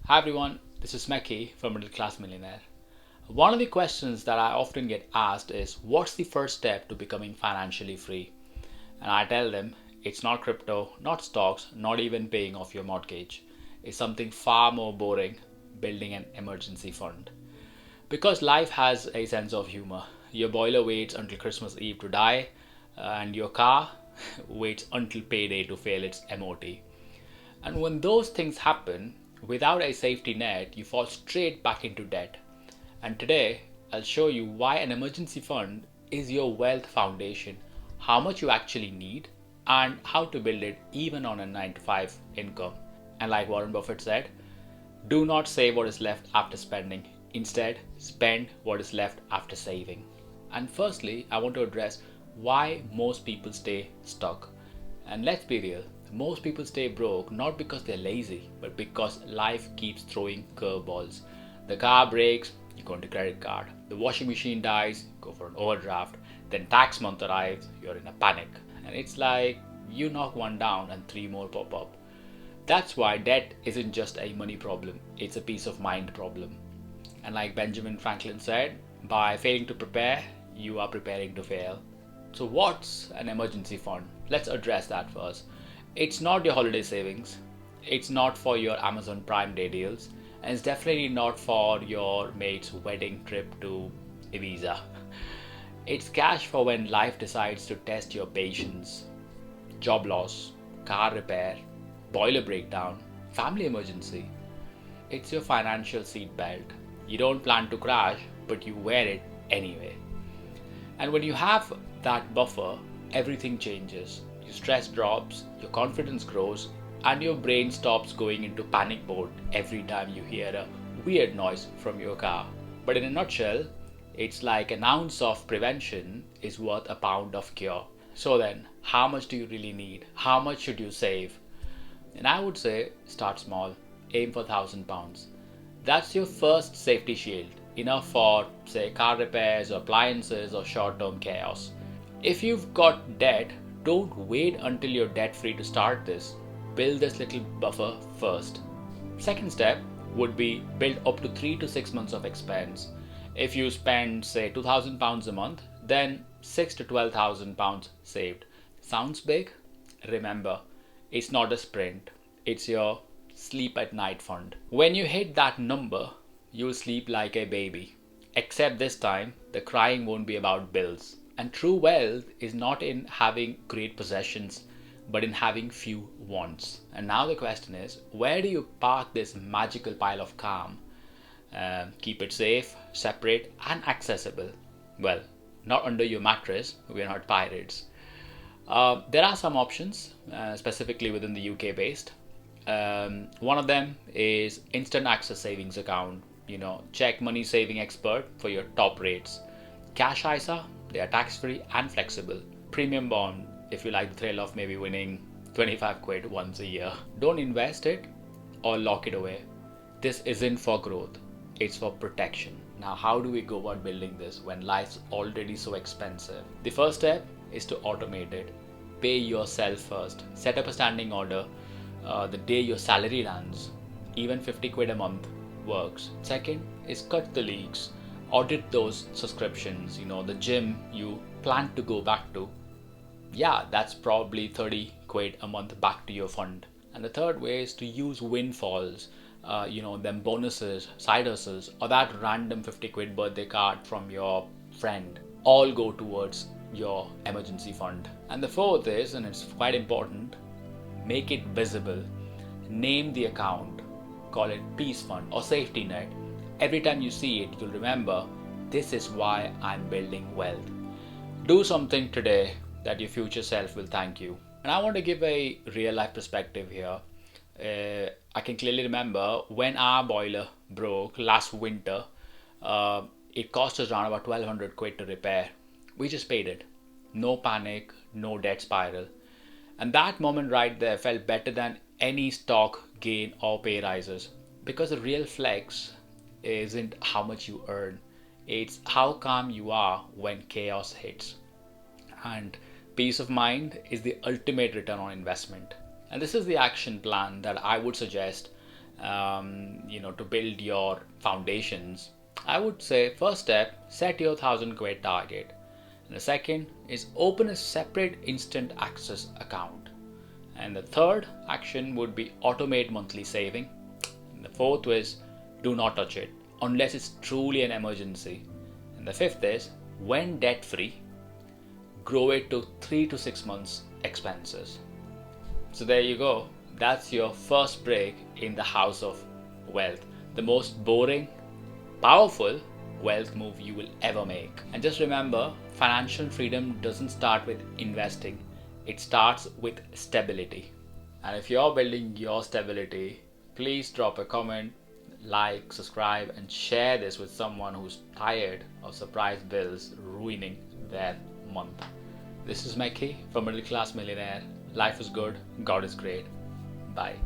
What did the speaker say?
Hi everyone, this is Meknath from Middle Class Millionaire. One of the questions that I often get asked is what's the first step to becoming financially free? And I tell them it's not crypto, not stocks, not even paying off your mortgage. It's something far more boring, building an emergency fund. Because life has a sense of humor. Your boiler waits until Christmas Eve to die, and your car waits until payday to fail its MOT. And when those things happen, without a safety net, you fall straight back into debt. And today, I'll show you why an emergency fund is your wealth foundation, how much you actually need, and how to build it even on a 9 to 5 income. And like Warren Buffett said, do not save what is left after spending. Instead, spend what is left after saving. And firstly, I want to address why most people stay stuck. And let's be real, most people stay broke not because they're lazy, but because life keeps throwing curveballs. The car breaks, you go into credit card. The washing machine dies, go for an overdraft. Then tax month arrives, you're in a panic. And it's like you knock one down and three more pop up. That's why debt isn't just a money problem, it's a peace of mind problem. And like Benjamin Franklin said, by failing to prepare, you are preparing to fail. So what's an emergency fund? Let's address that first. It's not your holiday savings. It's not for your Amazon Prime Day deals. And it's definitely not for your mate's wedding trip to Ibiza. It's cash for when life decides to test your patience. Job loss, car repair, boiler breakdown, family emergency. It's your financial seatbelt. You don't plan to crash, but you wear it anyway. And when you have that buffer, everything changes. Your stress drops, your confidence grows, and your brain stops going into panic mode every time you hear a weird noise from your car. But in a nutshell, it's like an ounce of prevention is worth a pound of cure. So then, how much do you really need? How much should you save? And I would say start small, aim for £1,000. That's your first safety shield, enough for, say, car repairs, or appliances, or short-term chaos. If you've got debt, don't wait until you're debt-free to start this. Build this little buffer first. Second step would be build up to 3 to 6 months of expense. If you spend, say, £2,000 a month, then £6,000 to £12,000 saved. Sounds big? Remember, it's not a sprint. It's your sleep at night fund. When you hit that number, you'll sleep like a baby. Except this time, the crying won't be about bills. And true wealth is not in having great possessions, but in having few wants. And now the question is, where do you park this magical pile of calm? Keep it safe, separate, and accessible. Well, not under your mattress. We're not pirates. There are some options, specifically within the UK based. One of them is instant access savings account. Check money saving expert for your top rates. Cash ISA, they are tax free and flexible. Premium bond, if you like the thrill of maybe winning 25 quid once a year. Don't invest it or lock it away. This isn't for growth, it's for protection. Now, how do we go about building this when life's already so expensive? The first step is to automate it. Pay yourself first. Set up a standing order the day your salary lands. Even 50 quid a month works. Second is cut the leaks. Audit those subscriptions. The gym you plan to go back to. Yeah, that's probably 30 quid a month back to your fund. And the third way is to use windfalls. Them bonuses, side hustles, or that random 50 quid birthday card from your friend. All go towards your emergency fund. And the fourth is, and it's quite important, make it visible. Name the account. Call it peace fund or safety net. Every time you see it, you'll remember, this is why I'm building wealth. Do something today that your future self will thank you. And I want to give a real life perspective here. I can clearly remember when our boiler broke last winter, it cost us around about 1200 quid to repair. We just paid it. No panic, no debt spiral. And that moment right there felt better than any stock gain or pay rises. Because the real flex isn't how much you earn, it's how calm you are when chaos hits. And peace of mind is the ultimate return on investment. And this is the action plan that I would suggest to build your foundations, I would say first step, set your 1,000 quid target. And the second is open a separate instant access account. And the third action would be automate monthly saving. And the fourth is do not touch it unless it's truly an emergency. And the fifth is when debt free, grow it to 3 to 6 months expenses. So there you go. That's your first break in the house of wealth. The most boring, powerful wealth move you will ever make. And just remember, financial freedom doesn't start with investing. It starts with stability. And if you're building your stability, please drop a comment, like, subscribe, and share this with someone who's tired of surprise bills ruining their month. This is Meknath from Middle Class Millionaire. Life is good, God is great. Bye.